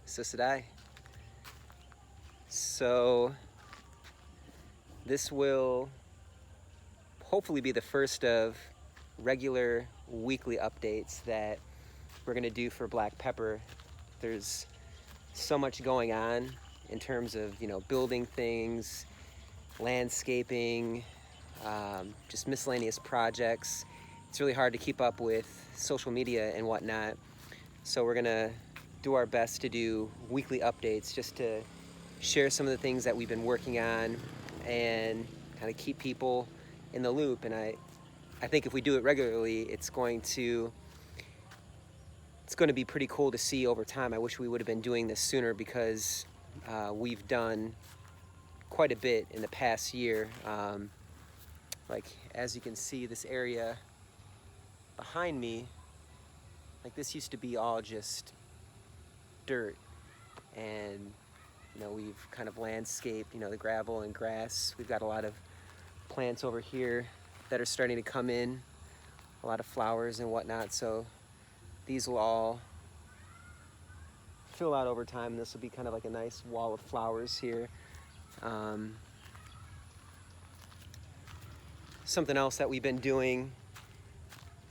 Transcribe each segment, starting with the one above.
Sisadai. So this will hopefully be the first of regular weekly updates that we're gonna do for black pepper. There's so much going on in terms of, you know, building things, landscaping, just miscellaneous projects. It's really hard to keep up with social media and whatnot. So we're gonna do our best to do weekly updates just to share some of the things that we've been working on and kind of keep people in the loop. And I think if we do it regularly, it's going to be pretty cool to see over time. I wish we would have been doing this sooner because we've done quite a bit in the past year. Like, as you can see, this area behind me, like, this used to be all just dirt, and you know, we've kind of landscaped, you know, the gravel and grass. We've got a lot of plants over here that are starting to come in, a lot of flowers and whatnot. So these will all fill out over time. This will be kind of like a nice wall of flowers here. Something else that we've been doing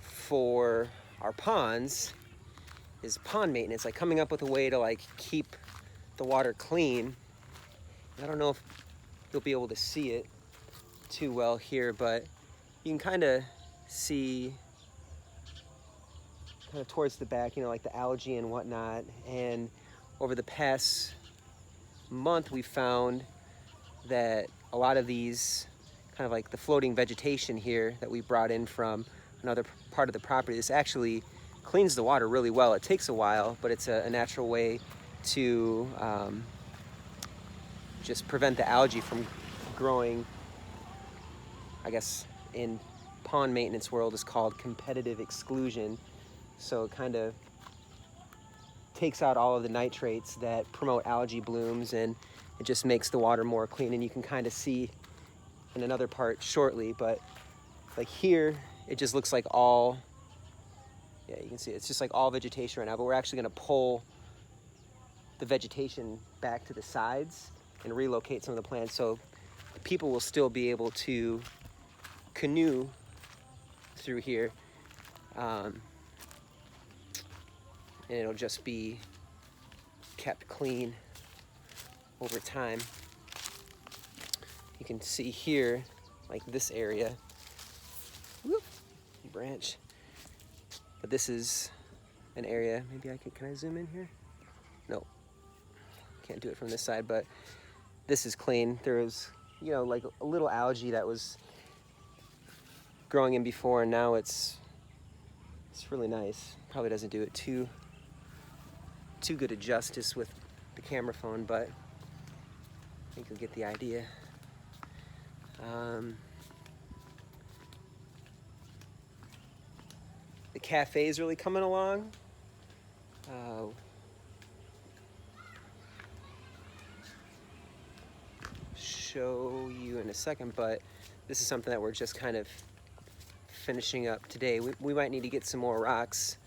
for our ponds is pond maintenance, like coming up with a way to like keep the water clean. I don't know if you'll be able to see it too well here, but you can kind of see kind of towards the back, you know, like the algae and whatnot. And over the past month, we found that a lot of these kind of like the floating vegetation here that we brought in from another part of the property, this actually cleans the water really well. It takes a while, but it's a natural way to just prevent the algae from growing. I guess in pond maintenance world is called competitive exclusion. So it kind of takes out all of the nitrates that promote algae blooms, and it just makes the water more clean. And you can kind of see in another part shortly, but like here, it just looks like all, yeah, you can see it's just like all vegetation right now, but we're actually gonna pull the vegetation back to the sides and relocate some of the plants so people will still be able to canoe through here. And it'll just be kept clean over time. You can see here, like this area, whoop, branch. But this is an area, maybe can I zoom in here? No, can't do it from this side, but this is clean. There was, you know, like a little algae that was growing in before, and now it's really nice. Probably doesn't do it too good a justice with the camera phone, but I think you'll get the idea. The cafe is really coming along. Show you in a second, but this is something that we're just kind of finishing up today. We might need to get some more rocks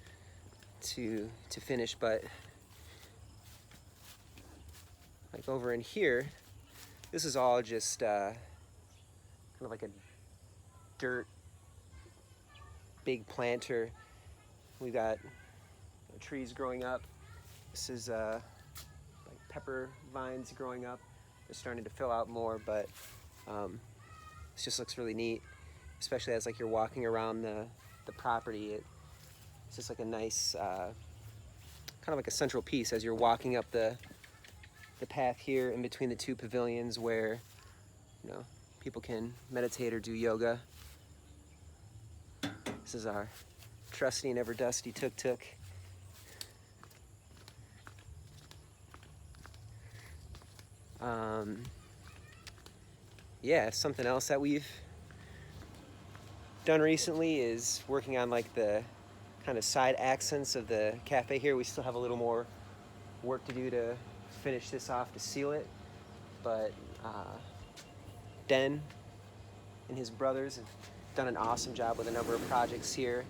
to finish, but like over in here, this is all just kind of like a dirt big planter. We've got trees growing up. This is like pepper vines growing up. They're starting to fill out more, but this just looks really neat, especially as like you're walking around the property. It's just like a nice kind of like a central piece as you're walking up the path here in between the two pavilions where, you know, people can meditate or do yoga. This is our trusty and ever dusty tuk-tuk. Yeah, something else that we've done recently is working on like the kind of side accents of the cafe here. We still have a little more work to do to finish this off, to seal it, but Den and his brothers have done an awesome job with a number of projects here.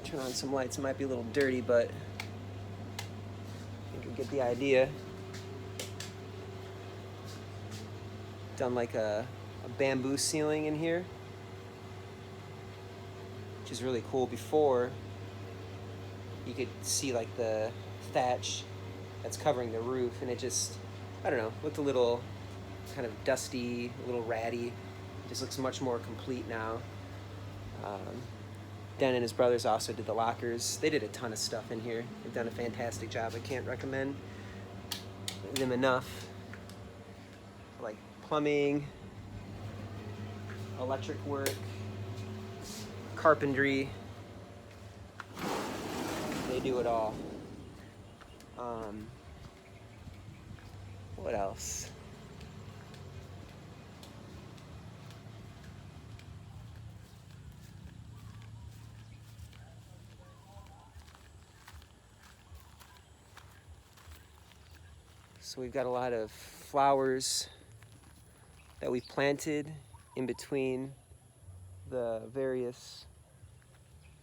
Turn on some lights. It might be a little dirty, but I think you get the idea. Done like a bamboo ceiling in here, which is really cool. Before, you could see like the thatch that's covering the roof, and it just, I don't know, looked a little kind of dusty, a little ratty. It just looks much more complete now. Den and his brothers also did the lockers. They did a ton of stuff in here. They've done a fantastic job. I can't recommend them enough. Like plumbing, electric work, carpentry. They do it all. What else? So we've got a lot of flowers that we've planted in between the various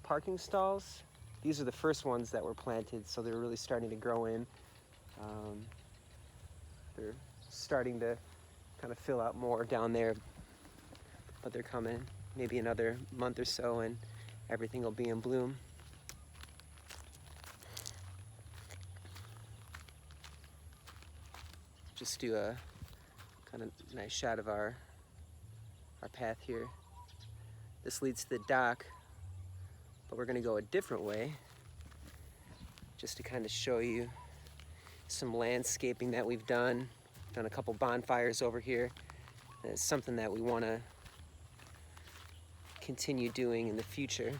parking stalls. These are the first ones that were planted, so they're really starting to grow in. They're starting to kind of fill out more down there, but they're coming. Maybe another month or so and everything will be in bloom. Just do a kind of nice shot of our path here. This leads to the dock, but we're gonna go a different way just to kind of show you some landscaping that we've done. Done a couple bonfires over here. And it's something that we want to continue doing in the future.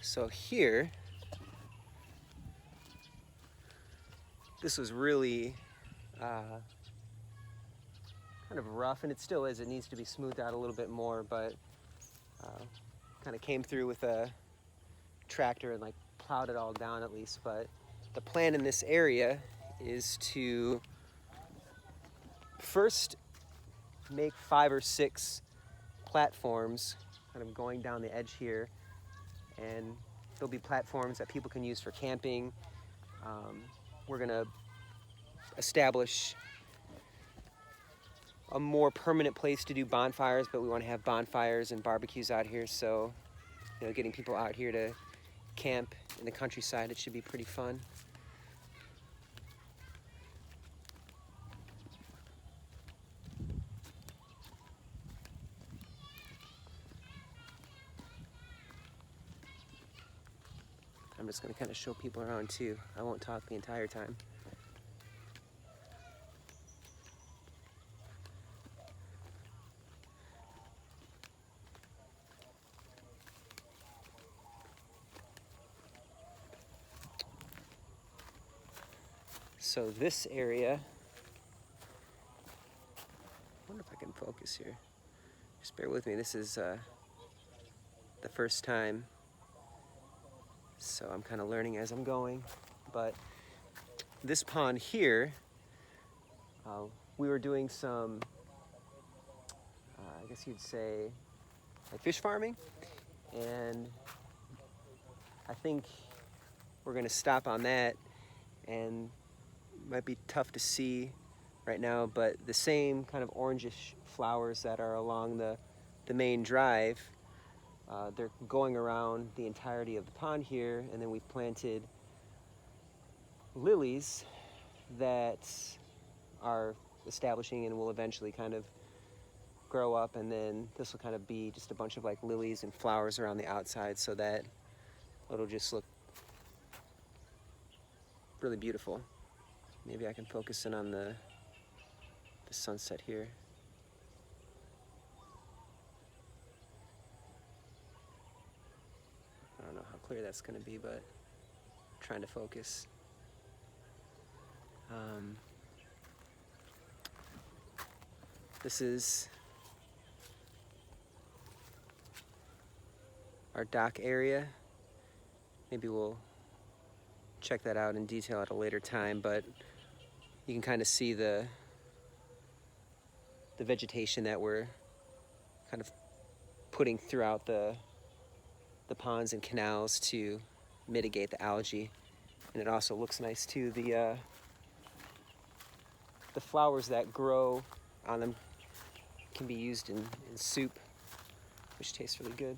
So here, this was really kind of rough, and it still is. It needs to be smoothed out a little bit more, but kind of came through with a tractor and like plowed it all down at least. But the plan in this area is to first make 5 or 6 platforms kind of going down the edge here, and there'll be platforms that people can use for camping. We're gonna establish a more permanent place to do bonfires, but we want to have bonfires and barbecues out here, so you know, getting people out here to camp in the countryside, it should be pretty fun. I'm just going to kind of show people around too. I won't talk the entire time. So this area, I wonder if I can focus here. Just bear with me. This is the first time, so I'm kind of learning as I'm going. But this pond here, we were doing some, I guess you'd say, like fish farming, and I think we're gonna stop on that. And might be tough to see right now, but the same kind of orangish flowers that are along the main drive, they're going around the entirety of the pond here, and then we've planted lilies that are establishing and will eventually kind of grow up, and then this will kind of be just a bunch of like lilies and flowers around the outside, so that it'll just look really beautiful. Maybe I can focus in on the sunset here. I don't know how clear that's going to be, but I'm trying to focus. This is our dock area. Maybe we'll check that out in detail at a later time, but you can kind of see the vegetation that we're kind of putting throughout the ponds and canals to mitigate the algae. And it also looks nice too. The flowers that grow on them can be used in soup, which tastes really good.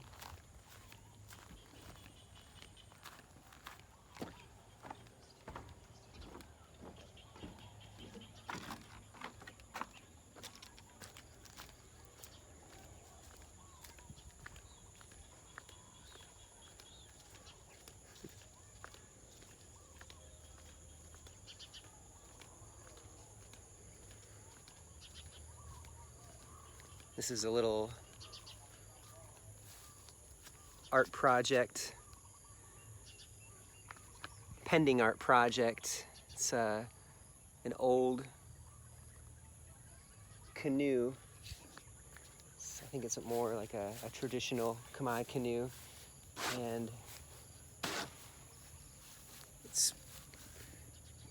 This is a little art project, pending art project. It's an old canoe. I think it's more like a traditional Khmer canoe, and it's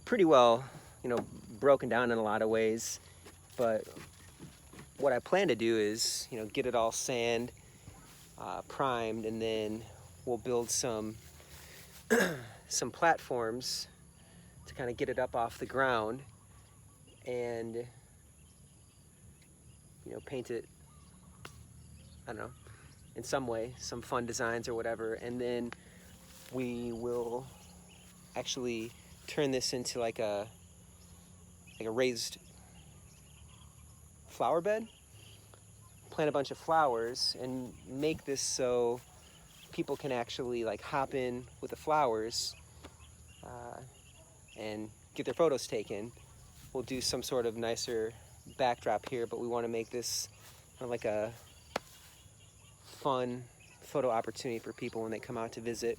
pretty well, broken down in a lot of ways. But what I plan to do is, get it all sand primed, and then we'll build some some platforms to kind of get it up off the ground, and paint it, I don't know, in some way, some fun designs or whatever, and then we will actually turn this into like a raised flower bed, plant a bunch of flowers, and make this so people can actually like hop in with the flowers and get their photos taken. We'll do some sort of nicer backdrop here, but we want to make this like a fun photo opportunity for people when they come out to visit.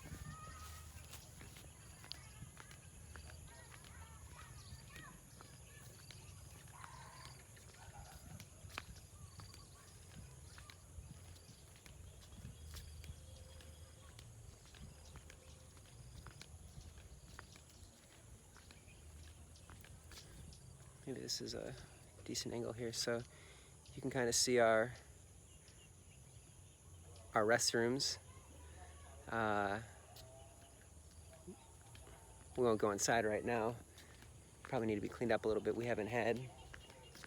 Maybe this is a decent angle here, so you can kind of see our restrooms. We won't go inside right now. Probably need to be cleaned up a little bit. We haven't had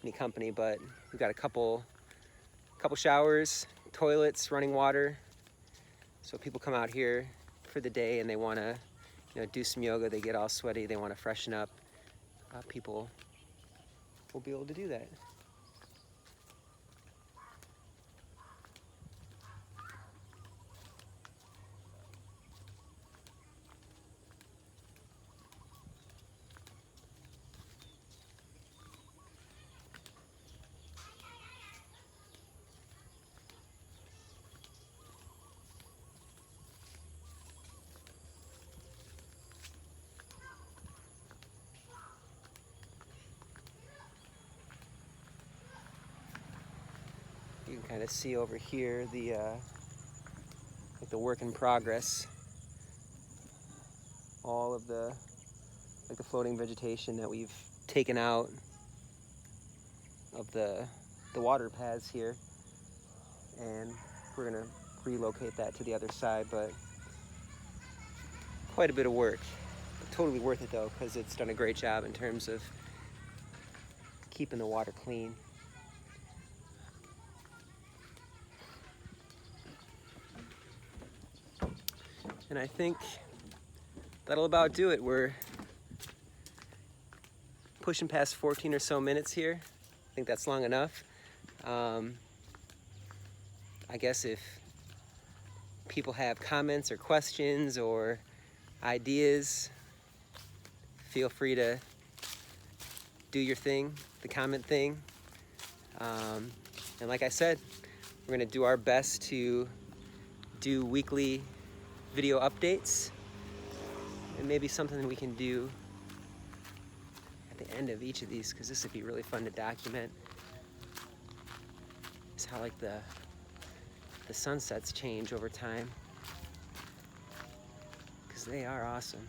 any company, but we've got a couple showers, toilets, running water. So people come out here for the day and they want to, do some yoga. They get all sweaty. They want to freshen up. People will be able to do that. You can kind of see over here the work in progress. All of the floating vegetation that we've taken out of the water paths here, and we're gonna relocate that to the other side. But quite a bit of work. Totally worth it though, because it's done a great job in terms of keeping the water clean. And I think that'll about do it. We're pushing past 14 or so minutes here. I think that's long enough. I guess if people have comments or questions or ideas, feel free to do your thing, the comment thing. And like I said, we're gonna do our best to do weekly video updates, and maybe something we can do at the end of each of these, because this would be really fun to document, is how like the sunsets change over time, because they are awesome.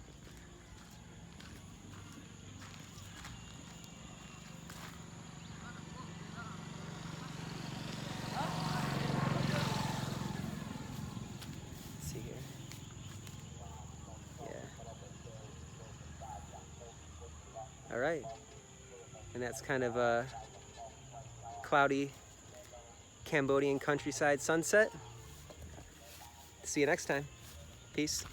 All right. And that's kind of a cloudy Cambodian countryside sunset. See you next time. Peace.